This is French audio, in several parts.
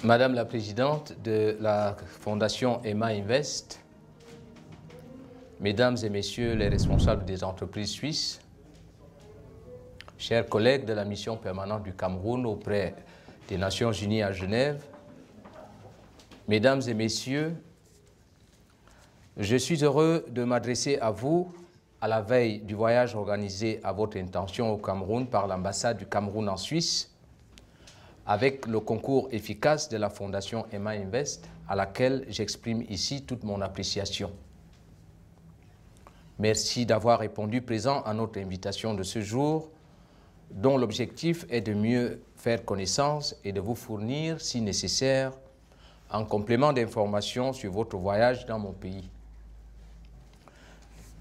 Madame la Présidente de la Fondation Emma Invest, Mesdames et Messieurs les responsables des entreprises suisses, chers collègues de la mission permanente du Cameroun auprès des Nations Unies à Genève, Mesdames et Messieurs, je suis heureux de m'adresser à vous à la veille du voyage organisé à votre intention au Cameroun par l'ambassade du Cameroun en Suisse, avec le concours efficace de la Fondation Emma Invest, à laquelle j'exprime ici toute mon appréciation. Merci d'avoir répondu présent à notre invitation de ce jour, dont l'objectif est de mieux faire connaissance et de vous fournir, si nécessaire, un complément d'information sur votre voyage dans mon pays.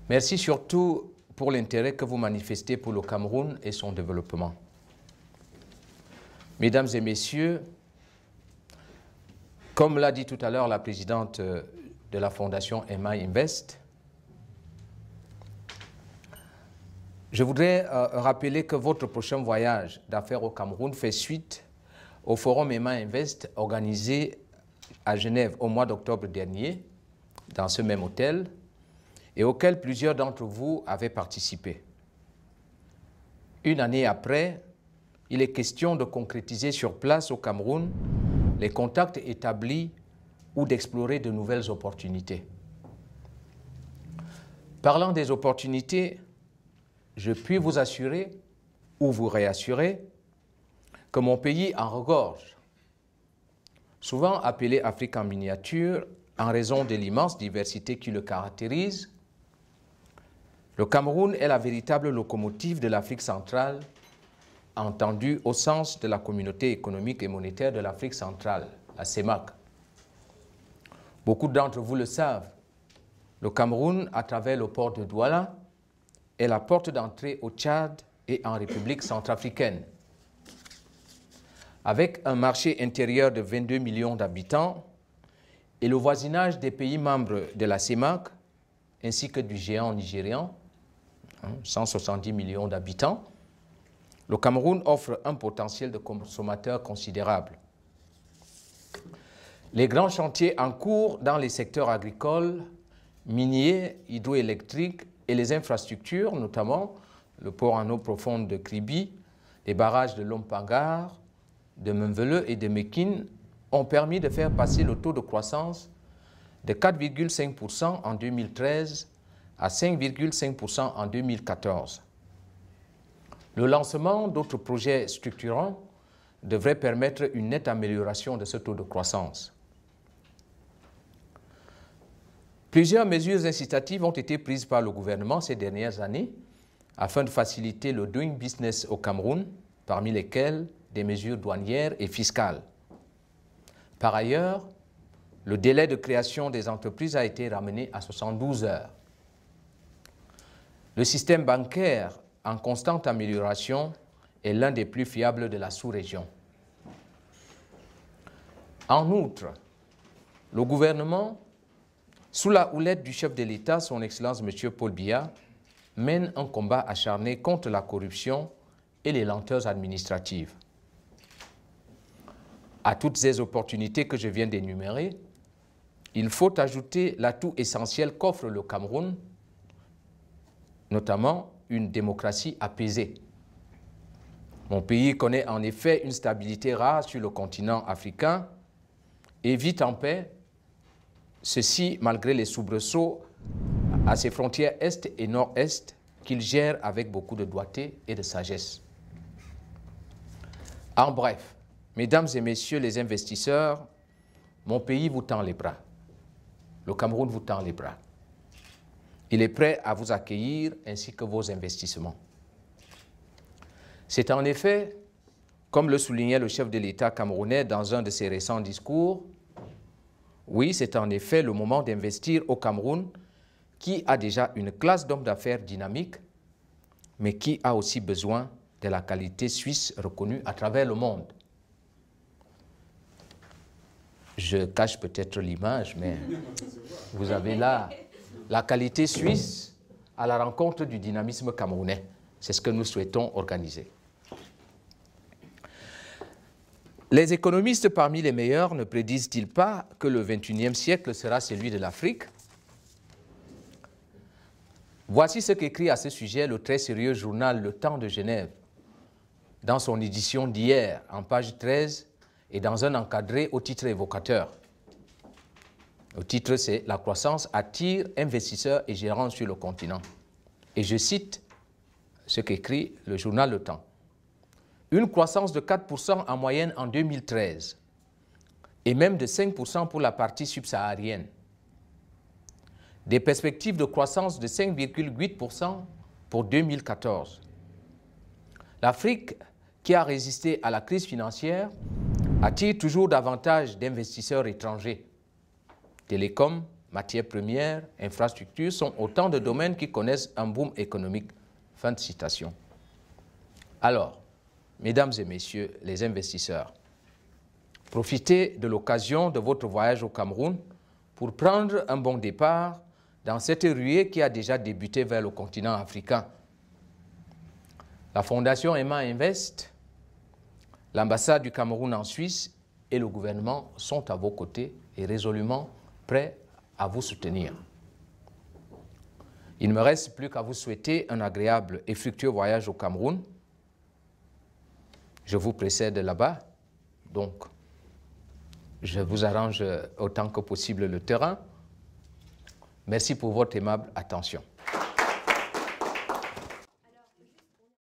Merci surtout pour l'intérêt que vous manifestez pour le Cameroun et son développement. Mesdames et Messieurs, comme l'a dit tout à l'heure la présidente de la Fondation Emma Invest, je voudrais rappeler que votre prochain voyage d'affaires au Cameroun fait suite au forum Emma Invest organisé à Genève au mois d'octobre dernier, dans ce même hôtel, et auquel plusieurs d'entre vous avaient participé. Une année après, il est question de concrétiser sur place au Cameroun les contacts établis ou d'explorer de nouvelles opportunités. Parlant des opportunités, je puis vous assurer ou vous réassurer que mon pays en regorge. Souvent appelé Afrique en miniature en raison de l'immense diversité qui le caractérise, le Cameroun est la véritable locomotive de l'Afrique centrale, entendue au sens de la Communauté économique et monétaire de l'Afrique centrale, la CEMAC. Beaucoup d'entre vous le savent, le Cameroun, à travers le port de Douala, est la porte d'entrée au Tchad et en République centrafricaine. Avec un marché intérieur de 22 millions d'habitants et le voisinage des pays membres de la CEMAC, ainsi que du géant nigérian, 170 millions d'habitants, le Cameroun offre un potentiel de consommateurs considérable. Les grands chantiers en cours dans les secteurs agricoles, miniers, hydroélectriques et les infrastructures, notamment le port en eau profonde de Kribi, les barrages de Lompangar, de Menvele et de Mekine, ont permis de faire passer le taux de croissance de 4,5% en 2013 à 5,5% en 2014. Le lancement d'autres projets structurants devrait permettre une nette amélioration de ce taux de croissance. Plusieurs mesures incitatives ont été prises par le gouvernement ces dernières années afin de faciliter le doing business au Cameroun, parmi lesquelles des mesures douanières et fiscales. Par ailleurs, le délai de création des entreprises a été ramené à 72 heures. Le système bancaire en constante amélioration est l'un des plus fiables de la sous-région. En outre, le gouvernement, sous la houlette du chef de l'État, son Excellence M. Paul Biya, mène un combat acharné contre la corruption et les lenteurs administratives. À toutes ces opportunités que je viens d'énumérer, il faut ajouter l'atout essentiel qu'offre le Cameroun, notamment une démocratie apaisée. Mon pays connaît en effet une stabilité rare sur le continent africain et vit en paix, ceci malgré les soubresauts à ses frontières est et nord-est qu'il gère avec beaucoup de doigté et de sagesse. En bref, mesdames et messieurs les investisseurs, mon pays vous tend les bras. Le Cameroun vous tend les bras. Il est prêt à vous accueillir ainsi que vos investissements. C'est en effet Comme le soulignait le chef de l'État camerounais dans un de ses récents discours, oui, c'est en effet le moment d'investir au Cameroun, qui a déjà une classe d'hommes d'affaires dynamique, mais qui a aussi besoin de la qualité suisse reconnue à travers le monde. Je cache peut-être l'image, mais vous avez là la qualité suisse à la rencontre du dynamisme camerounais. C'est ce que nous souhaitons organiser. Les économistes parmi les meilleurs ne prédisent-ils pas que le XXIe siècle sera celui de l'Afrique? Voici ce qu'écrit à ce sujet le très sérieux journal Le Temps de Genève, dans son édition d'hier, en page 13, et dans un encadré au titre évocateur. Le titre, c'est « La croissance attire investisseurs et gérants sur le continent ». Et je cite ce qu'écrit le journal Le Temps. Une croissance de 4% en moyenne en 2013 et même de 5% pour la partie subsaharienne. Des perspectives de croissance de 5,8% pour 2014. L'Afrique, qui a résisté à la crise financière, attire toujours davantage d'investisseurs étrangers. Télécom, matières premières, infrastructures sont autant de domaines qui connaissent un boom économique. Fin de citation. Alors, mesdames et messieurs les investisseurs, profitez de l'occasion de votre voyage au Cameroun pour prendre un bon départ dans cette ruée qui a déjà débuté vers le continent africain. La Fondation Emma Invest, l'ambassade du Cameroun en Suisse et le gouvernement sont à vos côtés et résolument prêts à vous soutenir. Il ne me reste plus qu'à vous souhaiter un agréable et fructueux voyage au Cameroun. Je vous précède là-bas, donc je vous arrange autant que possible le terrain. Merci pour votre aimable attention.